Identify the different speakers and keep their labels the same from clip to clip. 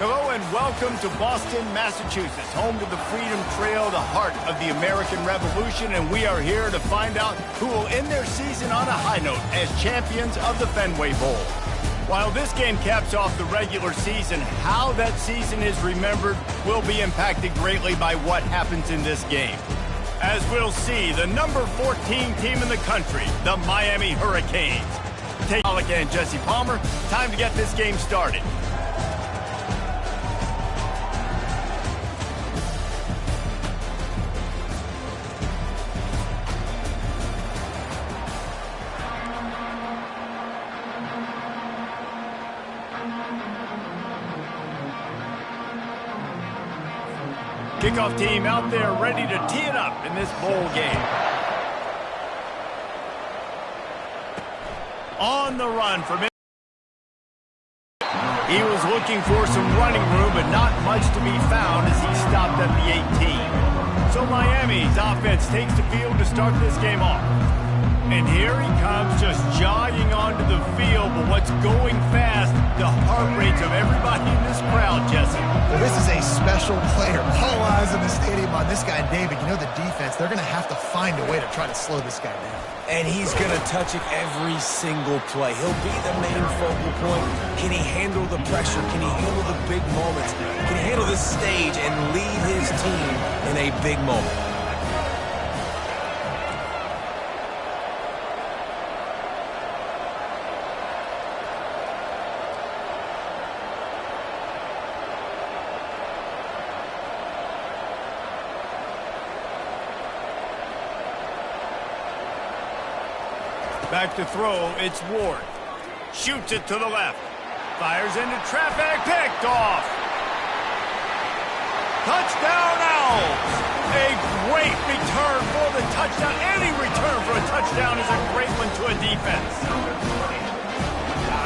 Speaker 1: Hello and welcome to Boston, Massachusetts, home to the Freedom Trail, the heart of the American Revolution, and we are here to find out who will end their season on a high note as champions of the Fenway Bowl. While this game caps off the regular season, how that season is remembered will be impacted greatly by what happens in this game. As we'll see, the number 14 team in the country, the Miami Hurricanes. Take Pollock and Jesse Palmer, time to get this game started. Kickoff team out there ready to tee it up in this bowl game. On the run from it. He was looking for some running room, but not much to be found as he stopped at the 18. So Miami's offense takes the field to start this game off. And here he comes, just jogging onto the field, but what's going fast, the heart rates of everybody in this crowd, Jesse.
Speaker 2: Well, this is a special player. All eyes in the stadium on this guy, David. You know the defense, they're going to have to find a way to try to slow this guy down.
Speaker 3: And he's going to touch it every single play. He'll be the main focal point. Can he handle the pressure? Can he handle the big moments? Can he handle this stage and lead his team in a big moment?
Speaker 1: Back to throw, it's Ward. Shoots it to the left. Fires into traffic, picked off. Touchdown Owls! A great return for the touchdown. Any return for a touchdown is a great one to a defense.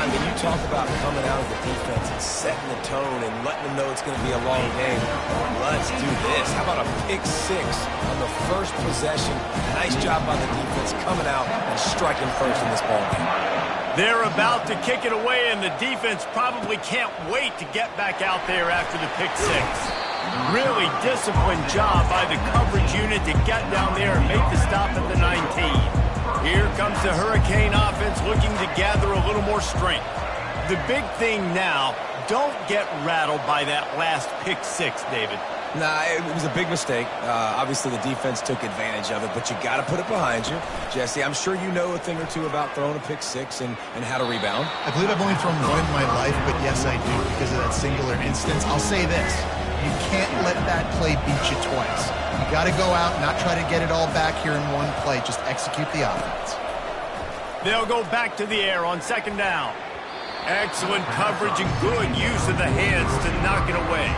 Speaker 3: I mean, you talk about coming out of the defense and setting the tone and letting them know it's going to be a long game. Let's do this. How about a pick six on the first possession? Nice job by the defense coming out and striking first in this ball game.
Speaker 1: They're about to kick it away, and the defense probably can't wait to get back out there after the pick six. Really disciplined job by the coverage unit to get down there and make the stop at the 19. Here comes the Hurricane offense looking to gather a little more strength. The big thing now, don't get rattled by that last pick six, David.
Speaker 3: Nah, it was a big mistake. Obviously, the defense took advantage of it, but you got to put it behind you. Jesse, I'm sure you know a thing or two about throwing a pick six and how to rebound.
Speaker 2: I believe I've only thrown one in my life, but yes, I do because of that singular instance. I'll say this. You can't let that play beat you twice. You got to go out, not try to get it all back here in one play. Just execute the offense.
Speaker 1: They'll go back to the air on second down. Excellent coverage and good use of the hands to knock it away.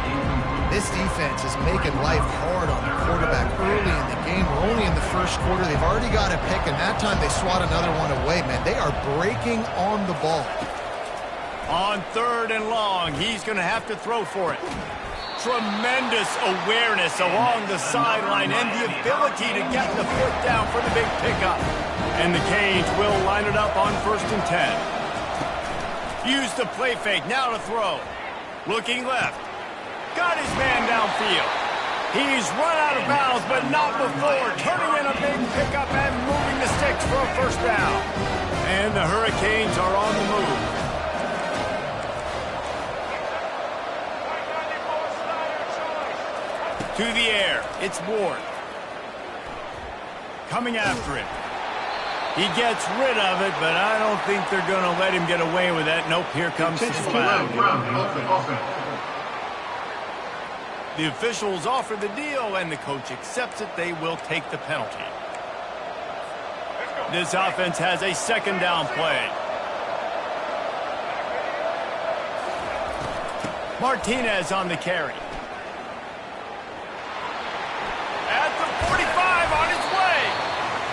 Speaker 2: This defense is making life hard on the quarterback early in the game. We're only in the first quarter. They've already got a pick, and that time they swat another one away, man. They are breaking on the ball.
Speaker 1: On third and long, he's going to have to throw for it. Tremendous awareness along the sideline and the ability to get the foot down for the big pickup. And the Canes will line it up on 1st and 10. Use the play fake, now to throw. Looking left. Got his man downfield. He's run out of bounds, but not before. Turning in a big pickup and moving the sticks for a first down. And the Hurricanes are on the move. To the air, it's Ward. Coming after him. He gets rid of it, but I don't think they're going to let him get away with that. Nope, here comes the flag. The officials offer the deal, and the coach accepts it. They will take the penalty. This offense has a second down play. Martinez on the carry. At the 45 on his way.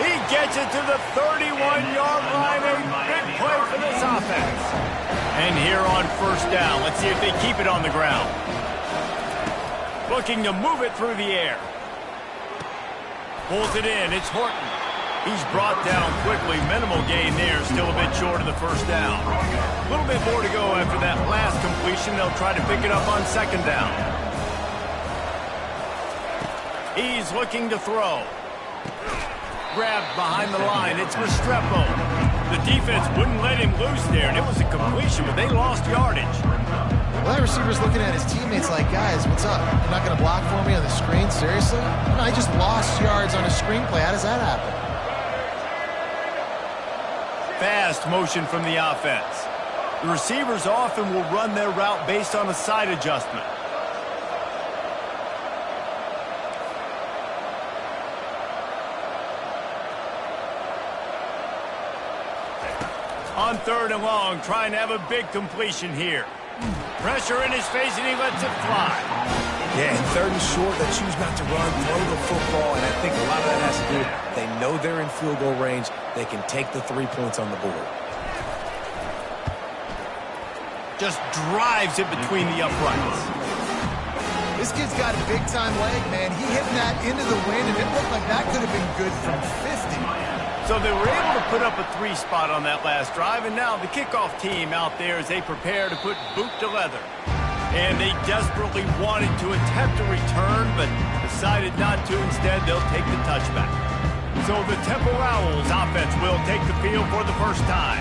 Speaker 1: He gets it to the 31-yard line. A big play for this offense. And here on first down, let's see if they keep it on the ground. Looking to move it through the air. Pulls it in. It's Horton. He's brought down quickly. Minimal gain there. Still a bit short of the first down. A little bit more to go after that last completion. They'll try to pick it up on second down. He's looking to throw. Grabbed behind the line. It's Restrepo. The defense wouldn't let him loose there, and it was a completion, but they lost yardage.
Speaker 2: Well, that receiver's looking at his teammates like, guys, what's up? You're not going to block for me on the screen? Seriously? No, I just lost yards on a screenplay. How does that happen?
Speaker 1: Fast motion from the offense. The receivers often will run their route based on a side adjustment. On third and long, trying to have a big completion here. Pressure in his face, and he lets it fly.
Speaker 3: Yeah, and third and short, they choose not to run, throw the football, and I think a lot of that has to do with they know they're in field goal range. They can take the 3 points on the board.
Speaker 1: Just drives it between the uprights.
Speaker 2: This kid's got a big-time leg, man. He hit that into the wind, and it looked like that could have been good from 50.
Speaker 1: So they were able to put up a 3 spot on that last drive, and now the kickoff team out there as they prepare to put boot to leather. And they desperately wanted to attempt a return, but decided not to. Instead, they'll take the touchback. So the Temple Owls offense will take the field for the first time.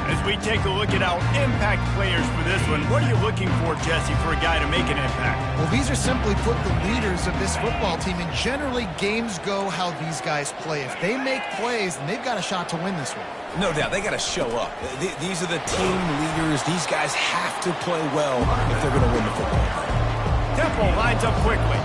Speaker 1: As we take a look at our impact players for this one, what are you looking for, Jesse, for a guy to make an impact?
Speaker 2: Well, these are simply put the leaders of this football team, and generally games go how these guys play. If they make plays, then they've got a shot to win this one.
Speaker 3: No doubt, they got to show up. These are the team leaders. These guys have to play well if they're going to win the football game.
Speaker 1: Temple lines up quickly.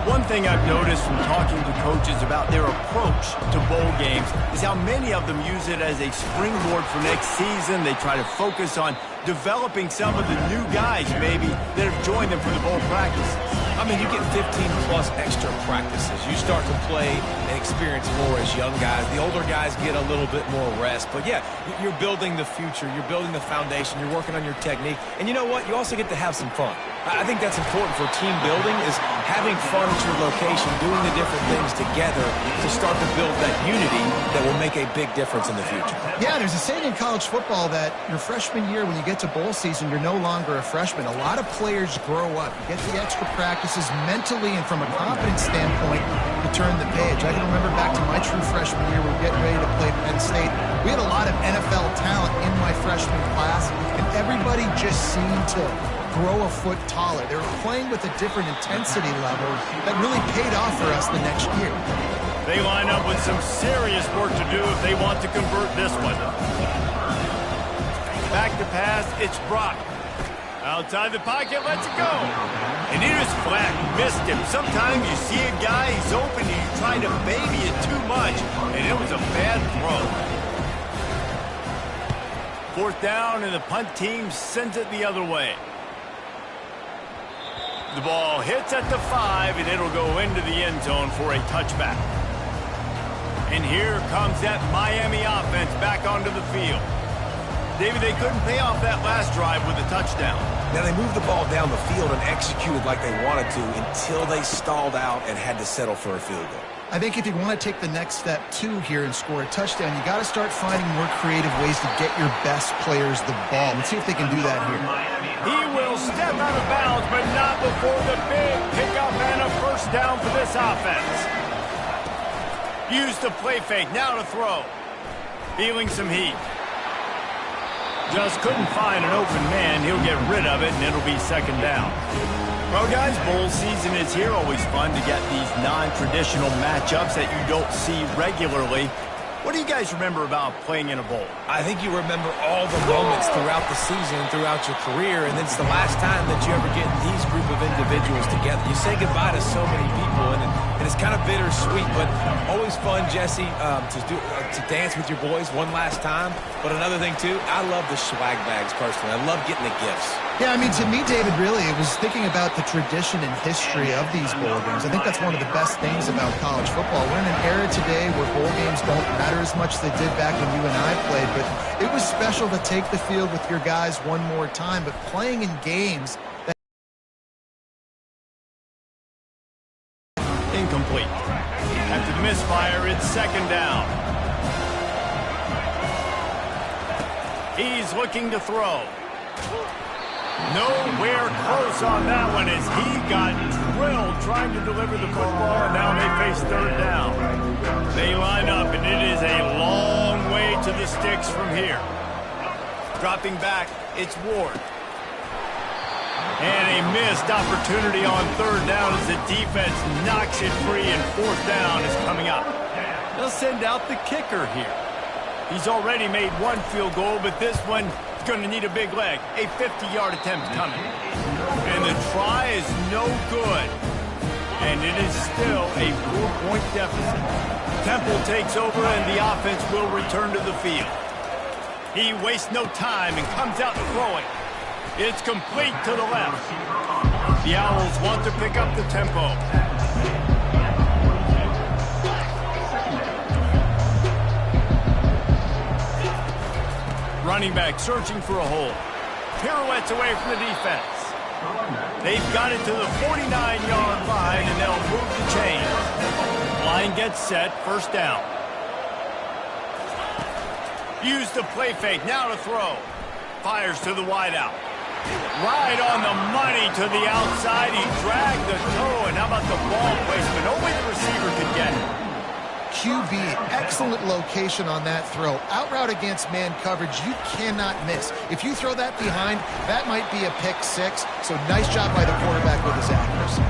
Speaker 1: One thing I've noticed from talking to coaches about their approach to bowl games is how many of them use it as a springboard for next season. They try to focus on developing some of the new guys, maybe, that have joined them for the bowl practices.
Speaker 3: I mean, you get 15-plus extra practices. You start to play and experience more as young guys. The older guys get a little bit more rest. But, yeah, you're building the future. You're building the foundation. You're working on your technique. And you know what? You also get to have some fun. I think that's important for team building is having fun at your location, doing the different things together to start to build that unity that will make a big difference in the future.
Speaker 2: Yeah, there's a saying in college football that your freshman year, when you get to bowl season, you're no longer a freshman. A lot of players grow up. You get the extra practices mentally and from a confidence standpoint to turn the page. I can remember back to my true freshman year, we were getting ready to play Penn State. We had a lot of NFL talent in my freshman class, and everybody just seemed to grow a foot taller. They were playing with a different intensity level that really paid off for us the next year.
Speaker 1: They line up with some serious work to do if they want to convert this one. Back to pass, it's Brock. Outside the pocket, lets it go. And it is flat, missed him. Sometimes you see a guy, he's open, and you try to baby it too much, and it was a bad throw. Fourth down, and the punt team sends it the other way. The ball hits at the 5, and it'll go into the end zone for a touchback. And here comes that Miami offense back onto the field. David, they couldn't pay off that last drive with a touchdown.
Speaker 3: Now, they moved the ball down the field and executed like they wanted to until they stalled out and had to settle for a field goal.
Speaker 2: I think if you want to take the next step, too, here and score a touchdown, you got to start finding more creative ways to get your best players the ball. Let's see if they can do that here.
Speaker 1: He will step out of bounds, but not before the big pickup and a first down for this offense. Used the play fake, now to throw. Feeling some heat. Just couldn't find an open man. He'll get rid of it, and it'll be second down. Well, guys, bowl season is here. Always fun to get these non-traditional matchups that you don't see regularly. What do you guys remember about playing in a bowl?
Speaker 3: I think you remember all the moments throughout the season, throughout your career, and it's the last time that you ever get these group of individuals together. You say goodbye to so many people, and it's kind of bittersweet, but always fun, Jesse, to dance with your boys one last time. But another thing, too, I love the swag bags, personally. I love getting the gifts.
Speaker 2: Yeah, I mean, to me, David, really, it was thinking about the tradition and history of these bowl games. I think that's one of the best things about college football. We're in an era today where bowl games don't matter as much as they did back when you and I played, but it was special to take the field with your guys one more time, but playing in games that...
Speaker 1: Incomplete. After the misfire, it's second down. He's looking to throw. Nowhere close on that one as he got drilled trying to deliver the football, and now they face third down. They line up, and it is a long way to the sticks from here. Dropping back, it's Ward. And a missed opportunity on third down as the defense knocks it free, and fourth down is coming up. They'll send out the kicker here. He's already made one field goal, but this one is going to need a big leg. A 50-yard attempt coming. And the try is no good. And it is still a 4-point deficit. Temple takes over, and the offense will return to the field. He wastes no time and comes out throwing. It's complete to the left. The Owls want to pick up the tempo. Running back searching for a hole. Pirouettes away from the defense. They've got it to the 49-yard line, and they'll move the chains. Line gets set, first down. Use the play fake, now to throw. Fires to the wideout. Right on the money to the outside. He dragged the toe, and how about the ball placement? Only the receiver could get it.
Speaker 2: QB, excellent location on that throw. Out route against man coverage, you cannot miss. If you throw that behind, that might be a pick six. So nice job by the quarterback with his accuracy.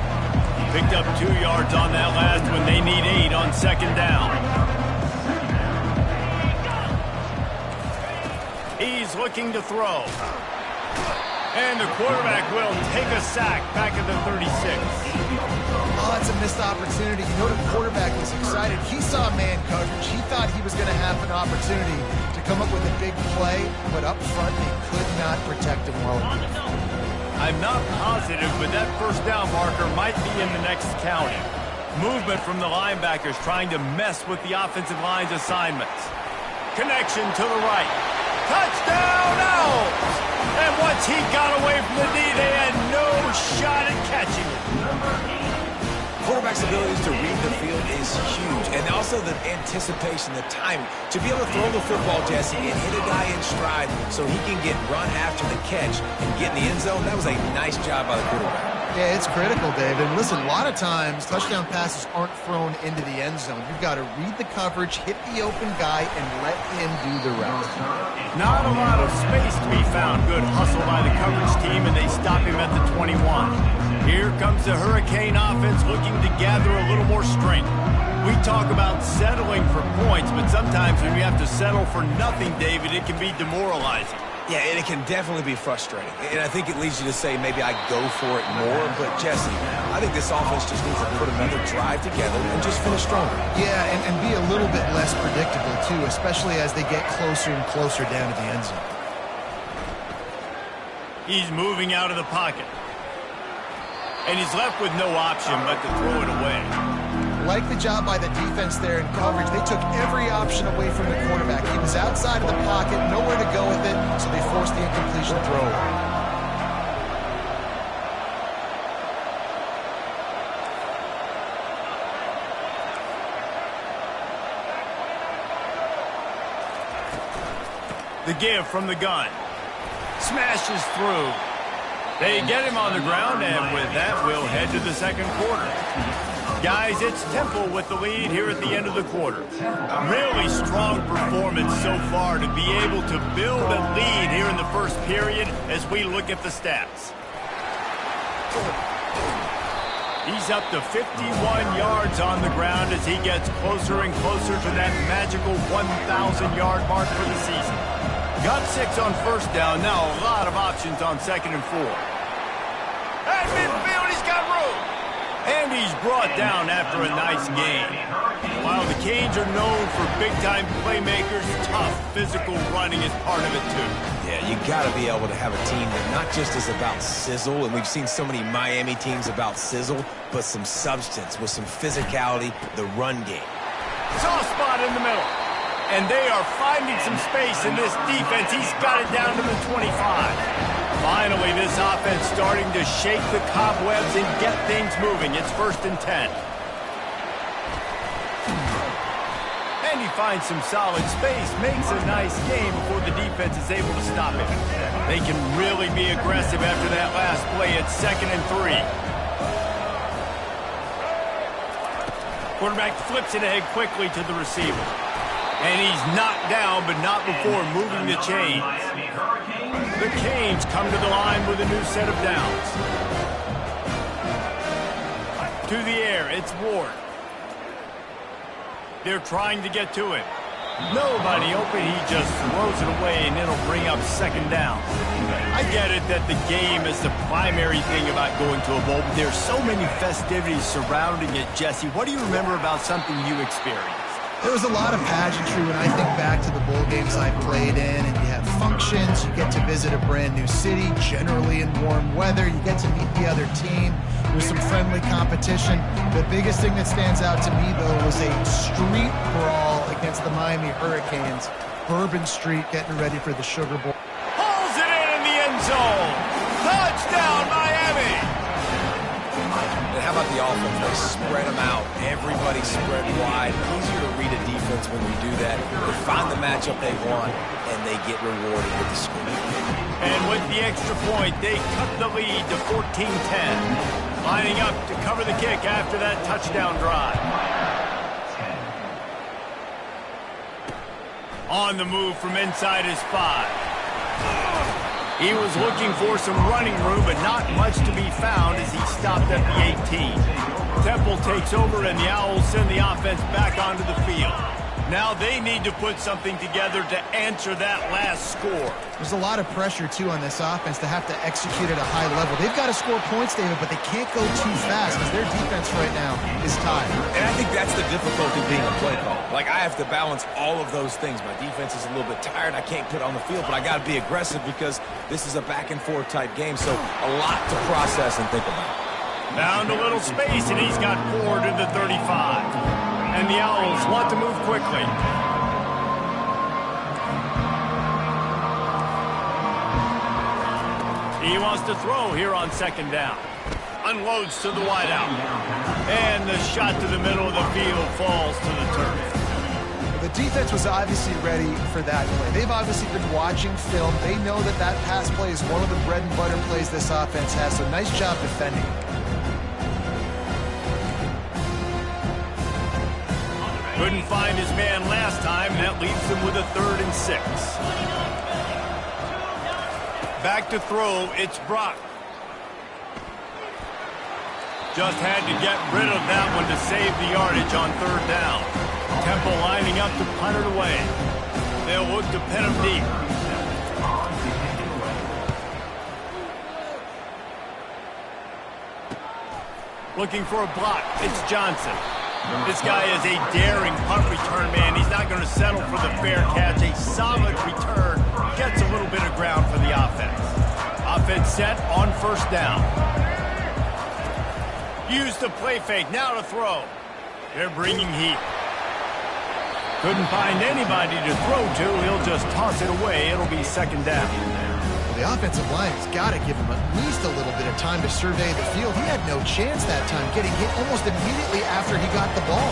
Speaker 1: Picked up 2 yards on that last one. They need 8 on second down. He's looking to throw. And the quarterback will take a sack back at the 36.
Speaker 2: Oh, that's a missed opportunity. You know the quarterback was excited. He saw man coverage. He thought he was going to have an opportunity to come up with a big play, but up front they could not protect him well enough.
Speaker 1: I'm not positive, but that first down marker might be in the next county. Movement from the linebackers trying to mess with the offensive line's assignments. Connection to the right. Touchdown, Owls! And once he got away from the knee, they had no shot at catching it.
Speaker 3: Quarterback's abilities to read the field is huge, and also the anticipation, the timing. To be able to throw the football, Jesse, and hit a guy in stride so he can get run after the catch and get in the end zone, that was a nice job by the quarterback.
Speaker 2: Yeah, it's critical, David. And listen, a lot of times touchdown passes aren't thrown into the end zone. You've got to read the coverage, hit the open guy, and let him do the rest.
Speaker 1: Not a lot of space to be found. Good hustle by the coverage team, and they stop him at the 21. Here comes the Hurricane offense looking to gather a little more strength. We talk about settling for points, but sometimes when you have to settle for nothing, David, it can be demoralizing.
Speaker 3: Yeah, and it can definitely be frustrating. And I think it leads you to say maybe I go for it more. But, Jesse, I think this offense just needs to put another drive together and just finish stronger.
Speaker 2: Yeah, and be a little bit less predictable, too, especially as they get closer and closer down to the end zone.
Speaker 1: He's moving out of the pocket. And he's left with no option but to throw it away.
Speaker 2: Like the job by the defense there in coverage. They took every option away from the quarterback. He was outside of the pocket, nowhere to go with it, so they forced the incompletion throw.
Speaker 1: The give from the gun. Smashes through. They get him on the ground, and with that, we'll head to the second quarter. Guys, it's Temple with the lead here at the end of the quarter. Really strong performance so far to be able to build a lead here in the first period as we look at the stats. He's up to 51 yards on the ground as he gets closer and closer to that magical 1,000-yard mark for the season. Got 6 on first down, now a lot of options on second and 4. At midfield, he's got room. And he's brought down after a nice game. While the Canes are known for big-time playmakers, tough physical running is part of it, too.
Speaker 3: Yeah, you got to be able to have a team that not just is about sizzle, and we've seen so many Miami teams about sizzle, but some substance with some physicality, the run game.
Speaker 1: Soft spot in the middle. And they are finding some space in this defense. He's got it down to the 25. Finally, this offense starting to shake the cobwebs and get things moving. It's 1st and 10. And he finds some solid space, makes a nice game before the defense is able to stop it. They can really be aggressive after that last play. It's 2nd and 3. Quarterback flips it ahead quickly to the receiver. And he's knocked down, but not before moving the chains. The Canes come to the line with a new set of downs. To the air, it's Ward. They're trying to get to it. Nobody open, he just throws it away, and it'll bring up 2nd down. I get it that the game is the primary thing about going to a bowl, but there's so many festivities surrounding it. Jesse, what do you remember about something you experienced?
Speaker 2: There was a lot of pageantry when I think back to the bowl games I played in, and you have functions, you get to visit a brand new city, generally in warm weather, you get to meet the other team, there's some friendly competition. The biggest thing that stands out to me, though, was a street brawl against the Miami Hurricanes. Bourbon Street getting ready for the Sugar Bowl.
Speaker 1: Pulls it in the end zone. Touchdown, Miami!
Speaker 3: And how about the offense? They spread them out. Everybody spread wide. Easier to read a defense when you do that. They find the matchup they want, and they get rewarded with the score.
Speaker 1: And with the extra point, they cut the lead to 14-10. Lining up to cover the kick after that touchdown drive. On the move from inside his 5. He was looking for some running room, but not much to be found as he stopped at the 18. Temple takes over, and the Owls send the offense back onto the field. Now they need to put something together to answer that last score.
Speaker 2: There's a lot of pressure, too, on this offense to have to execute at a high level. They've got to score points, David, but they can't go too fast because their defense right now is tied.
Speaker 3: And I think that's the difficulty being a play call. Like, I have to balance all of those things. My defense is a little bit tired. I can't put it on the field, but I got to be aggressive because this is a back-and-forth type game, so a lot to process and think about.
Speaker 1: Found a little space, and he's got Ford to the 35. And the Owls want to move quickly. He wants to throw here on 2nd down. Unloads to the wideout. And the shot to the middle of the field falls to the turf.
Speaker 2: The defense was obviously ready for that play. They've obviously been watching film. They know that that pass play is one of the bread and butter plays this offense has, so nice job defending.
Speaker 1: Couldn't find his man last time, and that leaves him with a 3rd and 6. Back to throw, it's Brock. Just had to get rid of that one to save the yardage on 3rd down. Temple lining up to punt it away. They'll look to pin him deep. Looking for a block, it's Johnson. This guy is a daring punt return man. He's not going to settle for the fair catch. A solid return. Gets a little bit of ground for the offense. Offense set on 1st down. Use the play fake. Now to throw. They're bringing heat. Couldn't find anybody to throw to. He'll just toss it away. It'll be 2nd down.
Speaker 2: The offensive line has got to give him at least a little bit of time to survey the field. He had no chance that time, getting hit almost immediately after he got the ball.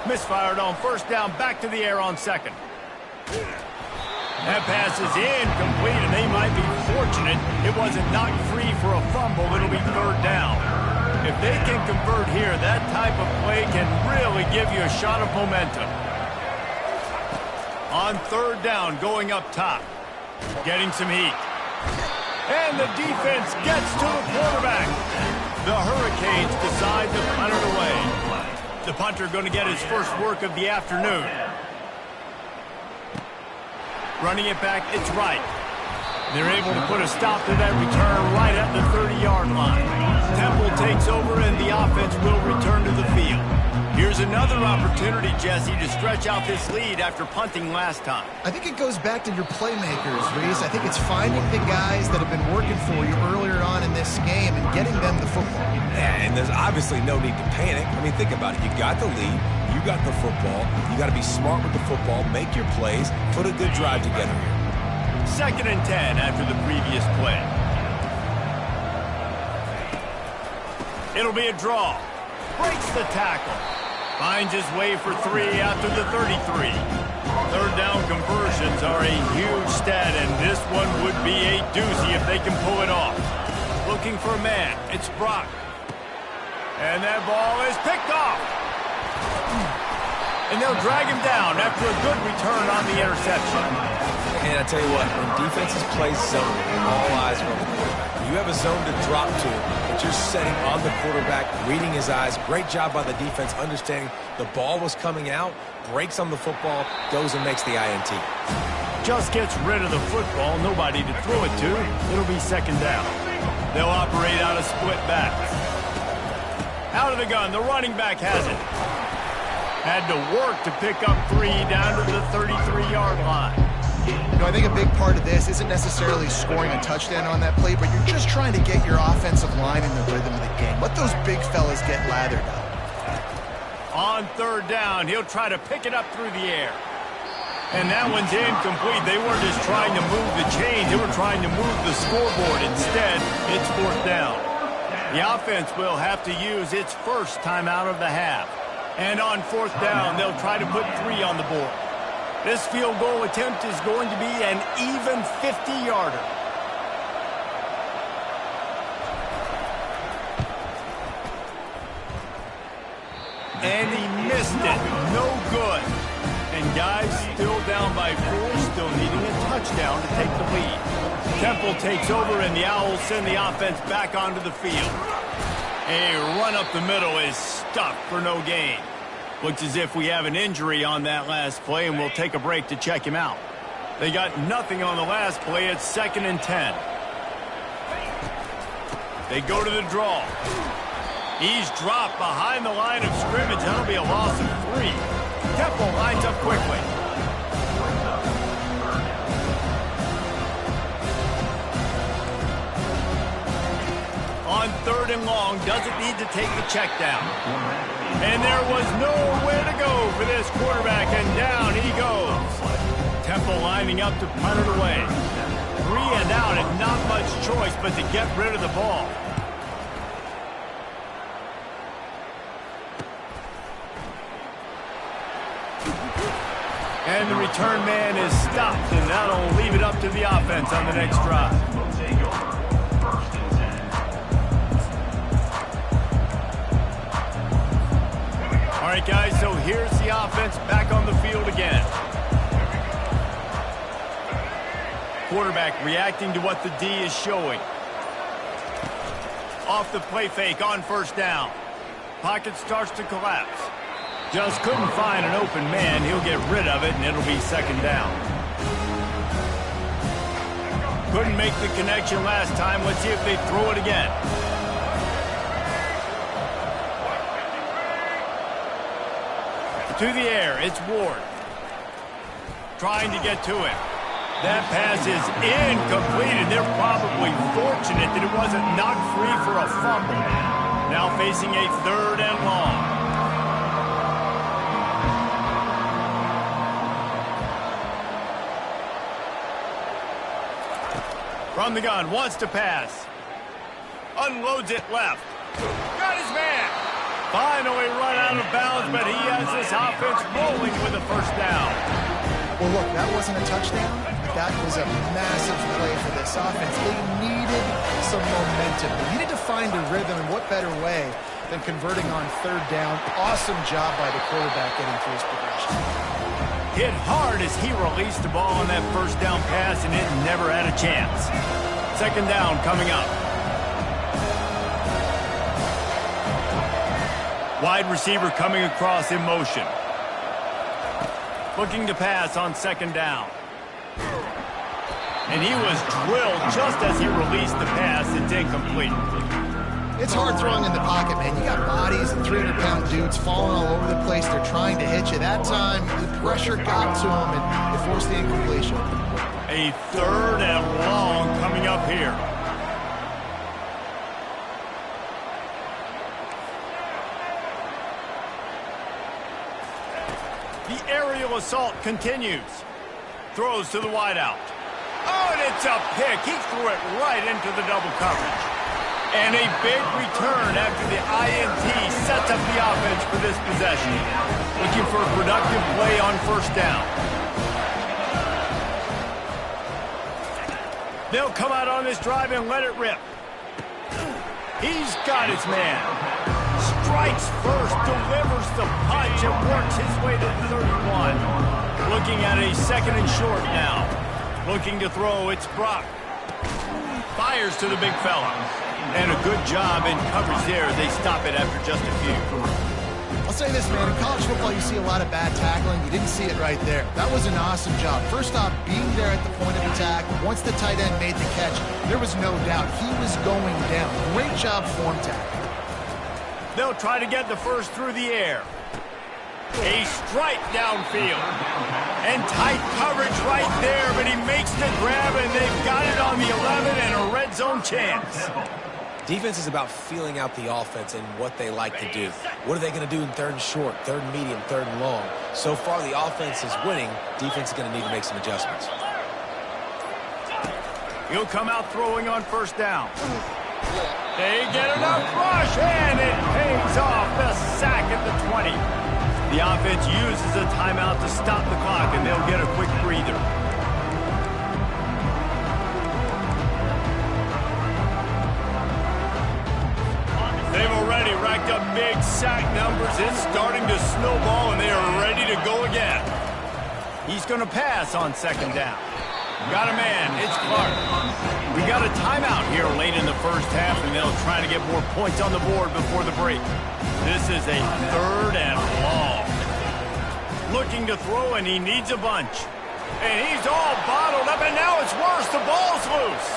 Speaker 1: Misfired on 1st down, back to the air on 2nd. That pass is incomplete, and they might be fortunate it wasn't knocked free for a fumble. It'll be 3rd down. If they can convert here, that type of play can really give you a shot of momentum. On 3rd down, going up top. Getting some heat. And the defense gets to the quarterback. The Hurricanes decide to punt it away. The punter going to get his first work of the afternoon. Running it back, it's Wright. They're able to put a stop to that return right at the 30-yard line. Temple takes over, and the offense will return to the field. Here's another opportunity, Jesse, to stretch out this lead after punting last time.
Speaker 2: I think it goes back to your playmakers, Reese. I think it's finding the guys that have been working for you earlier on in this game and getting them the football.
Speaker 3: Yeah, and there's obviously no need to panic. I mean, think about it. You got the lead. You got the football. You got to be smart with the football, make your plays, put a good drive together here.
Speaker 1: 2nd and 10 after the previous play. It'll be a draw. Breaks the tackle. Finds his way for 3 out to the 33. Third down conversions are a huge stat, and this one would be a doozy if they can pull it off. Looking for a man. It's Brock. And that ball is picked off. And they'll drag him down after a good return on the interception.
Speaker 3: And I tell you what, when defenses play zone, all eyes are on the quarterback. You have a zone to drop to, but you're setting on the quarterback, reading his eyes. Great job by the defense, understanding the ball was coming out, breaks on the football, goes and makes the INT.
Speaker 1: Just gets rid of the football, nobody to throw it to. It'll be second down. They'll operate out of split backs. Out of the gun, the running back has it. Had to work to pick up 3 down to the 33-yard line.
Speaker 2: You know, I think a big part of this isn't necessarily scoring a touchdown on that play, but you're just trying to get your offensive line in the rhythm of the game. Let those big fellas get lathered up.
Speaker 1: On third down, he'll try to pick it up through the air. And that one's incomplete. They weren't just trying to move the chains. They were trying to move the scoreboard. Instead, it's fourth down. The offense will have to use its first timeout of the half. And on fourth down, they'll try to put 3 on the board. This field goal attempt is going to be an even 50-yarder. And he missed it. No good. And guys, still down by 4, still needing a touchdown to take the lead. Temple takes over, and the Owls send the offense back onto the field. A run up the middle is stuck for no gain. Looks as if we have an injury on that last play, and we'll take a break to check him out. They got nothing on the last play. It's 2nd and 10. They go to the draw. He's dropped behind the line of scrimmage. That'll be a loss of 3. Temple lines up quickly. On third and long, doesn't need to take the check down. And there was nowhere to go for this quarterback, and down he goes. Temple lining up to punt it away. 3 and out, and not much choice but to get rid of the ball. And the return man is stopped, and that'll leave it up to the offense on the next drive. All right, guys, so here's the offense back on the field again. Quarterback reacting to what the D is showing. Off the play fake on first down. Pocket starts to collapse. Just couldn't find an open man. He'll get rid of it, and it'll be second down. Couldn't make the connection last time. Let's see if they throw it again. To the air, it's Ward. Trying to get to it. That pass is incomplete, and they're probably fortunate that it wasn't knocked free for a fumble. Now facing a 3rd and long. From the gun, wants to pass. Unloads it left. Got his man. Finally run out of bounds, but he has this offense rolling with a first down.
Speaker 2: Well, look, that wasn't a touchdown. That was a massive play for this offense. They needed some momentum. They needed to find a rhythm, and what better way than converting on 3rd down. Awesome job by the quarterback getting through his progression.
Speaker 1: Hit hard as he released the ball on that first down pass, and it never had a chance. Second down coming up. Wide receiver coming across in motion. Looking to pass on second down. And he was drilled just as he released the pass. It's incomplete.
Speaker 2: It's hard throwing in the pocket, man. You got bodies and 300-pound dudes falling all over the place. They're trying to hit you. That time, the pressure got to him, and it forced the incompletion.
Speaker 1: A 3rd and long coming up here. The aerial assault continues. Throws to the wideout. Oh, and it's a pick. He threw it right into the double coverage. And a big return after the INT sets up the offense for this possession. Looking for a productive play on first down. They'll come out on this drive and let it rip. He's got his man. Strikes first, delivers the punch, and works his way to the 31. Looking at a second and short now. Looking to throw, it's Brock. Fires to the big fella. And a good job in coverage there. They stop it after just a few.
Speaker 2: I'll say this, man. In college football, you see a lot of bad tackling. You didn't see it right there. That was an awesome job. First off, being there at the point of attack. Once the tight end made the catch, there was no doubt he was going down. Great job form tackle.
Speaker 1: They'll try to get the first through the air. A strike downfield. And tight coverage right there, but he makes the grab, and they've got it on the 11 and a red zone chance.
Speaker 3: Defense is about feeling out the offense and what they like to do. What are they going to do in third and short, third and medium, third and long? So far, the offense is winning. Defense is going to need to make some adjustments.
Speaker 1: He'll come out throwing on first down. They get enough rush, and it pays off. The sack at the 20. The offense uses a timeout to stop the clock, and they'll get a quick breather. They've already racked up big sack numbers. It's starting to snowball, and they are ready to go again. He's going to pass on second down. Got a man. It's Clark. We got a timeout here late in the first half, and they'll try to get more points on the board before the break. This is a third and long. Looking to throw, and he needs a bunch. And he's all bottled up, and now it's worse. The ball's loose.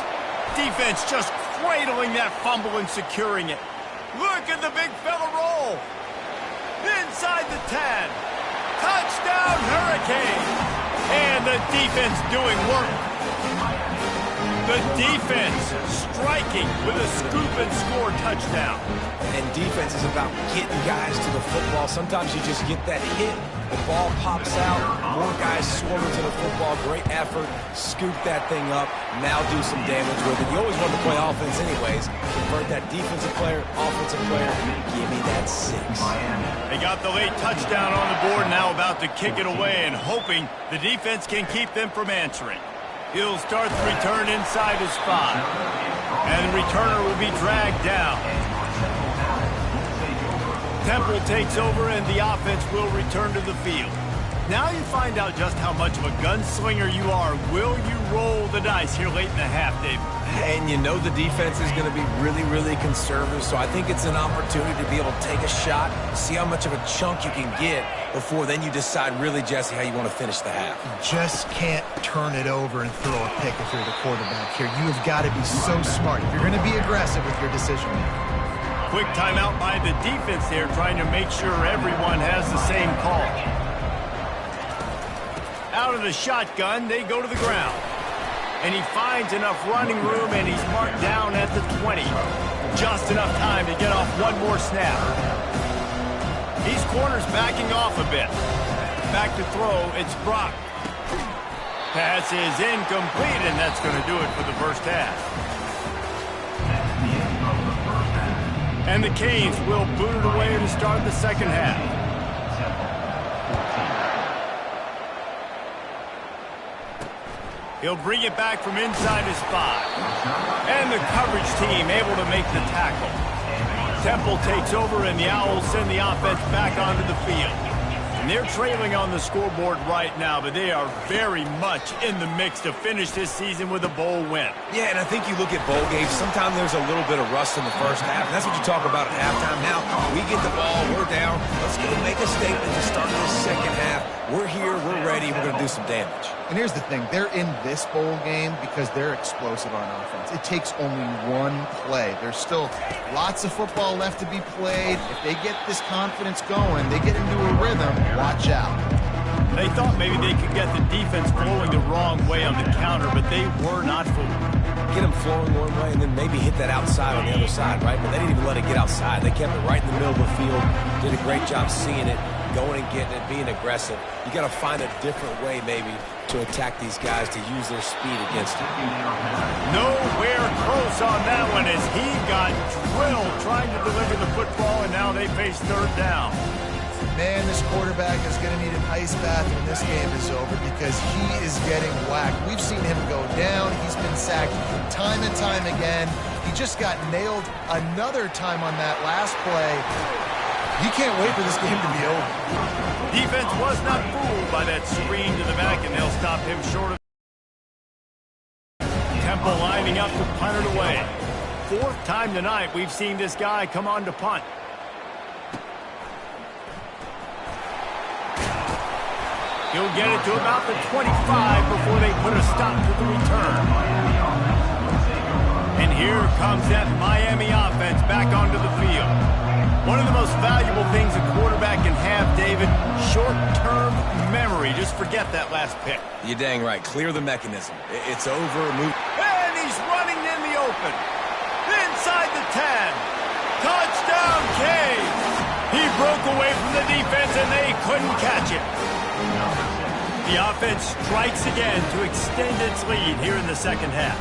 Speaker 1: Defense just cradling that fumble and securing it. Look at the big fella roll. Inside the 10. Touchdown, Hurricane. And the defense doing work. The defense striking with a scoop and score touchdown.
Speaker 3: And defense is about getting guys to the football. Sometimes you just get that hit. The ball pops out. More guys swarming to the football. Great effort. Scoop that thing up. Now do some damage with it. You always want to play offense anyways. Convert that defensive player, offensive player. Give me that 6.
Speaker 1: They got the late touchdown on the board, now about to kick it away and hoping the defense can keep them from answering. He'll start the return inside his 5. And the returner will be dragged down. Temple takes over, and the offense will return to the field. Now you find out just how much of a gunslinger you are. Will you roll the dice here late in the half, David?
Speaker 3: And you know the defense is going to be really, really conservative, so I think it's an opportunity to be able to take a shot, see how much of a chunk you can get before then you decide really, Jesse, how you want to finish the half.
Speaker 2: You just can't turn it over and throw a pick if you're the quarterback here. You have got to be so smart. You're going to be aggressive with your decision making.
Speaker 1: Quick timeout by the defense there, trying to make sure everyone has the same call. Out of the shotgun, they go to the ground. And he finds enough running room, and he's marked down at the 20. Just enough time to get off one more snap. These corners backing off a bit. Back to throw, it's Brock. Pass is incomplete, and that's going to do it for the first half. And the Canes will boot it away to start the second half. He'll bring it back from inside his 5. And the coverage team able to make the tackle. Temple takes over, and the Owls send the offense back onto the field. And they're trailing on the scoreboard right now, but they are very much in the mix to finish this season with a bowl win.
Speaker 3: Yeah, and I think you look at bowl games, sometimes there's a little bit of rust in the first half, and that's what you talk about at halftime. Now, we get the ball, we're down, let's go make a statement to start this second half. We're here, we're ready, we're going to do some damage.
Speaker 2: And here's the thing, they're in this bowl game because they're explosive on offense. It takes only one play. There's still lots of football left to be played. If they get this confidence going, they get into a rhythm, watch out.
Speaker 1: They thought maybe they could get the defense flowing the wrong way on the counter, but they were not fooled.
Speaker 3: Get them flowing one way and then maybe hit that outside on the other side, right? But they didn't even let it get outside. They kept it right in the middle of the field, did a great job seeing it, going and getting it, being aggressive. You got to find a different way maybe to attack these guys to use their speed against them.
Speaker 1: Nowhere close on that one as he got drilled trying to deliver the football, and now they face third down.
Speaker 2: Man, this quarterback is going to need an ice bath when this game is over because he is getting whacked. We've seen him go down. He's been sacked time and time again. He just got nailed another time on that last play. He can't wait for this game to be over.
Speaker 1: Defense was not fooled by that screen to the back, and they'll stop him short of Temple lining up to punt it away. Fourth time tonight we've seen this guy come on to punt. He'll get it to about the 25 before they put a stop to the return. And here comes that Miami offense back onto the field. One of the most valuable things a quarterback can have, David, short-term memory. Just forget that last pick.
Speaker 3: You're dang right. Clear the mechanism. It's over. Move.
Speaker 1: And he's running in the open. Inside the 10. Touchdown, Canes. He broke away from the defense, and they couldn't catch it. The offense strikes again to extend its lead here in the second half.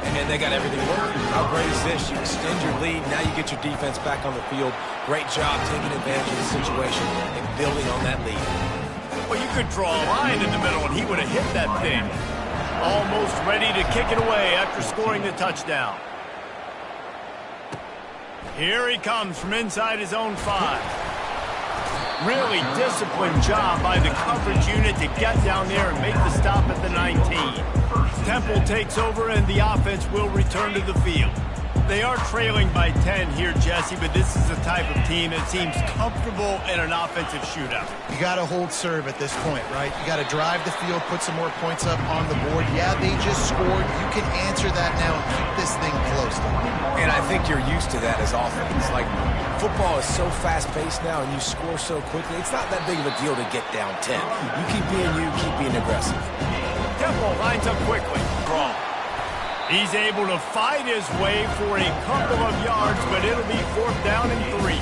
Speaker 3: And they got everything working. How great is this? You extend your lead. Now you get your defense back on the field. Great job taking advantage of the situation and building on that lead.
Speaker 1: Well, you could draw a line in the middle, and he would have hit that thing. Almost ready to kick it away after scoring the touchdown. Here he comes from inside his own 5. Really disciplined job by the coverage unit to get down there and make the stop at the 19. Temple takes over and the offense will return to the field. They are trailing by 10 here, Jesse, but this is the type of team that seems comfortable in an offensive shootout.
Speaker 2: You got to hold serve at this point, right? You got to drive the field, put some more points up on the board. Yeah, they just scored. You can answer that now and keep this thing close.
Speaker 3: And I think you're used to that as offense. Like, football is so fast-paced now and you score so quickly, it's not that big of a deal to get down 10. You keep being you, keep being aggressive.
Speaker 1: Temple lines up quickly. Wrong. He's able to fight his way for a couple of yards, but it'll be fourth down and 3.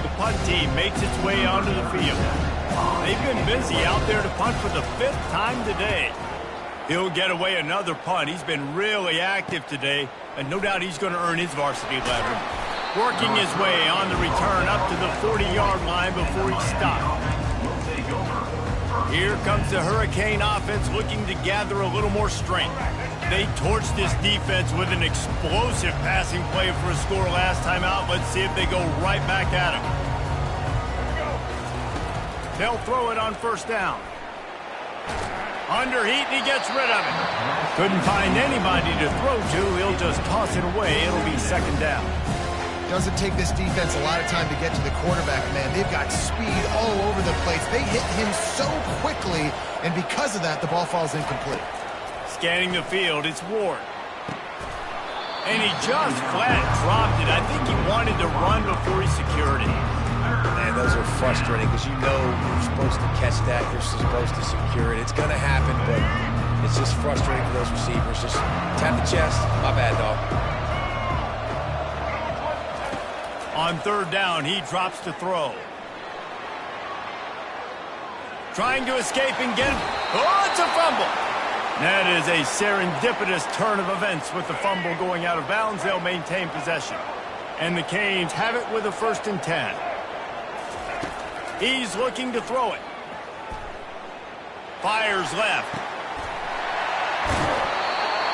Speaker 1: The punt team makes its way onto the field. They've been busy out there to punt for the 5th time today. He'll get away another punt. He's been really active today, and no doubt he's going to earn his varsity letter. Working his way on the return up to the 40-yard line before he stopped. Here comes the Hurricane offense looking to gather a little more strength. They torched this defense with an explosive passing play for a score last time out. Let's see if they go right back at him. They'll throw it on first down. Under heat, and he gets rid of it. Couldn't find anybody to throw to. He'll just toss it away. It'll be second down.
Speaker 2: Doesn't take this defense a lot of time to get to the quarterback, man. They've got speed all over the place. They hit him so quickly, and because of that, the ball falls incomplete.
Speaker 1: Scanning the field, it's Ward. And he just flat dropped it. I think he wanted to run before he secured it.
Speaker 3: Man, those are frustrating because you know you're supposed to catch that. You're supposed to secure it. It's going to happen, but it's just frustrating for those receivers. Just tap the chest. My bad, dog.
Speaker 1: On third down, he drops to throw. Trying to escape and get it. Oh, it's a fumble. That is a serendipitous turn of events with the fumble going out of bounds. They'll maintain possession. And the Canes have it with a 1st and 10. He's looking to throw it. Fires left.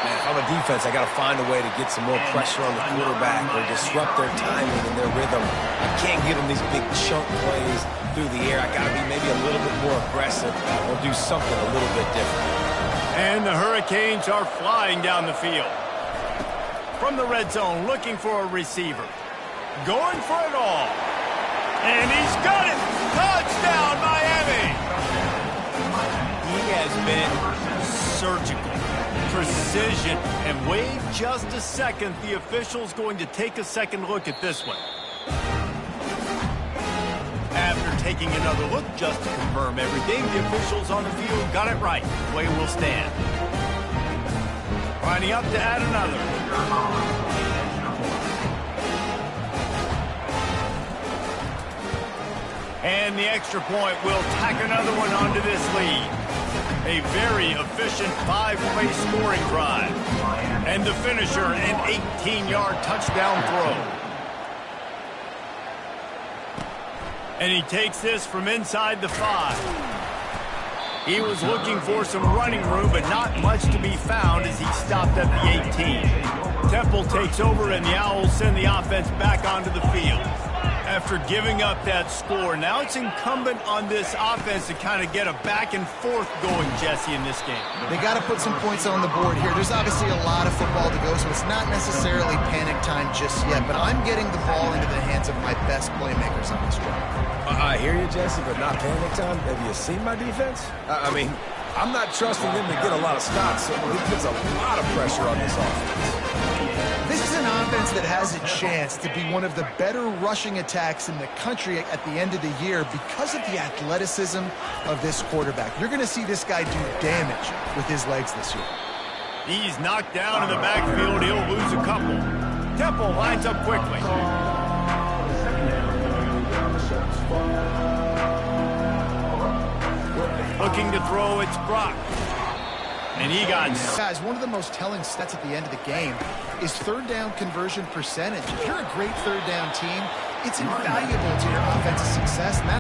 Speaker 3: Man, if I'm a defense, I got to find a way to get some more pressure on the quarterback or disrupt their timing and their rhythm. I can't give them these big chunk plays through the air. I got to be maybe a little bit more aggressive or do something a little bit different.
Speaker 1: And the Hurricanes are flying down the field. From the red zone, looking for a receiver. Going for it all. And he's got it! Touchdown, Miami! He has been surgical, precision, and wait just a second. The official's going to take a second look at this one. After taking another look just to confirm everything, the officials on the field got it right. Play will stand. Lining up to add another. And the extra point will tack another one onto this lead. A very efficient 5-play scoring drive. And the finisher, an 18-yard touchdown throw. And he takes this from inside the 5. He was looking for some running room, but not much to be found as he stopped at the 18. Temple takes over, and the Owls send the offense back onto the field. After giving up that score, now it's incumbent on this offense to kind of get a back and forth going, Jesse, in this game.
Speaker 2: They got to put some points on the board here. There's obviously a lot of football to go, so it's not necessarily panic time just yet, but I'm getting the ball into the hands of my best playmakers on this drive.
Speaker 3: I hear you, Jesse, but not panic time. Have you seen my defense? I mean, I'm not trusting them to get a lot of stops, so it puts a lot of pressure on this offense.
Speaker 2: This is an offense that has a chance to be one of the better rushing attacks in the country at the end of the year because of the athleticism of this quarterback. You're going to see this guy do damage with his legs this year.
Speaker 1: He's knocked down in the backfield. He'll lose a couple. Temple lines up quickly. Looking to throw, it's Brock. And he got...
Speaker 2: Guys, one of the most telling stats at the end of the game is third down conversion percentage. If you're a great third down team, it's invaluable to your offensive success.